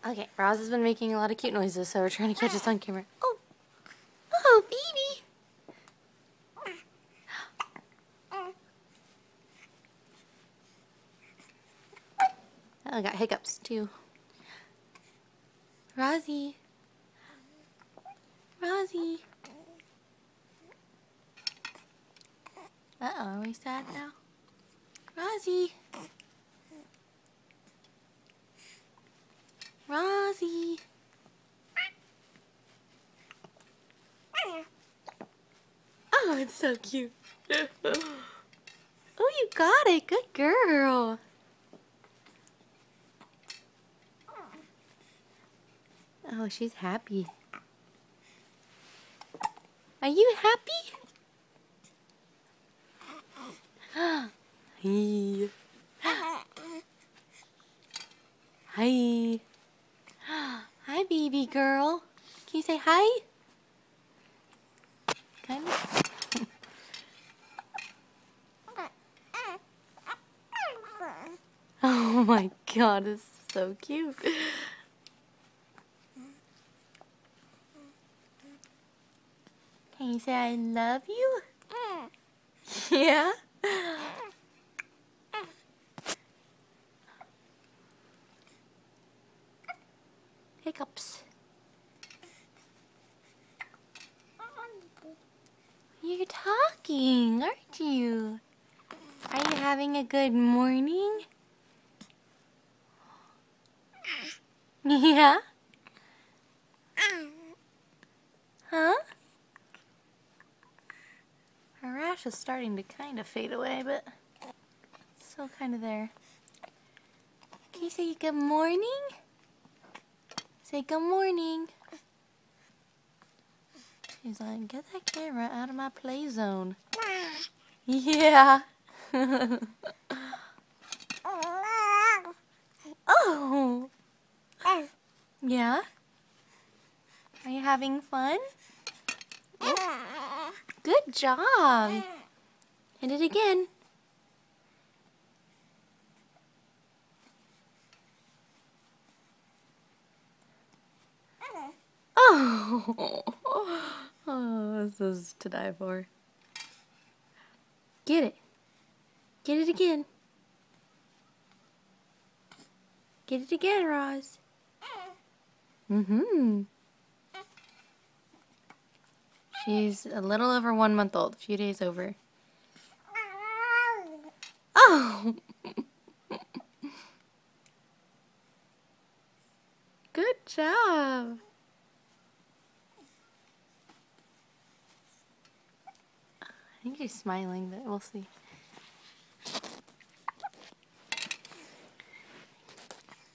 Okay, Roz has been making a lot of cute noises, so we're trying to catch us on camera. Oh, oh, baby. Oh, I got hiccups too. Rosie. Rosie. Uh-oh, are we sad now? Rosie. Rosie. Oh, it's so cute. Oh, you got it. Good girl. Oh, she's happy. Are you happy? Hi. Hi. Hi, baby girl. Can you say hi? Kind of. Oh my god, this is so cute. Can you say I love you? Yeah? Hiccups. You're talking, aren't you? Are you having a good morning? Yeah? Huh? Her rash is starting to kind of fade away, but it's still kind of there. Can you say good morning? Say good morning. She's like, get that camera out of my play zone. Yeah. Oh. Yeah? Are you having fun? Oh. Good job. Hit it again. Oh. Oh, this is to die for. Get it. Get it again. Get it again, Roz. Mm-hmm. She's a little over 1 month old, a few days over. Oh! Good job. I think she's smiling, but we'll see.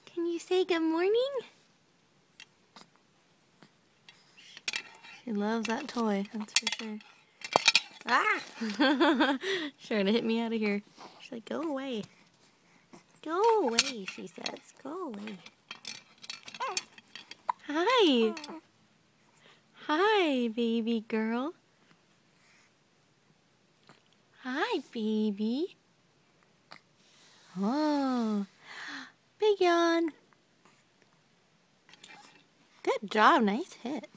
Can you say good morning? She loves that toy, that's for sure. Ah! Trying to hit me out of here. She's like, go away. Go away, she says. Go away. Hi. Hi, baby girl. Hi, baby. Oh, big yawn. Good job, nice hit.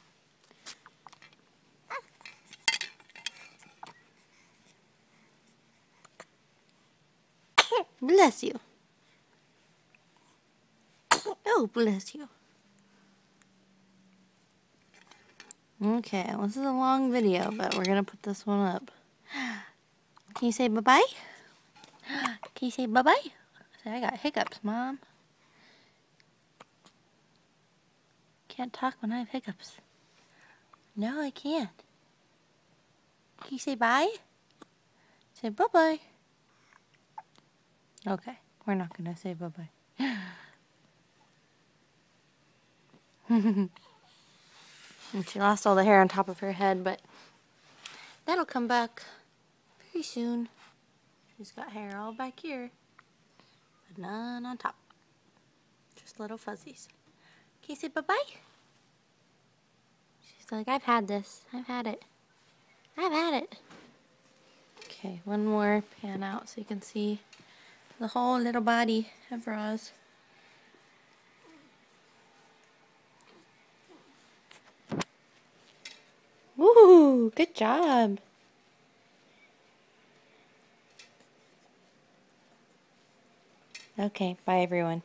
Bless you. Oh, bless you. Okay, well, this is a long video, but we're going to put this one up. Can you say bye-bye? Can you say bye-bye? Say, I got hiccups, Mom. Can't talk when I have hiccups. No, I can't. Can you say bye? Say bye-bye. Okay, we're not going to say bye-bye. And she lost all the hair on top of her head, but that'll come back very soon. She's got hair all back here, but none on top. Just little fuzzies. Can you say bye-bye? She's like, I've had this. I've had it. I've had it. Okay, one more pan out so you can see the whole little body of Roz. Good job. Okay, bye everyone.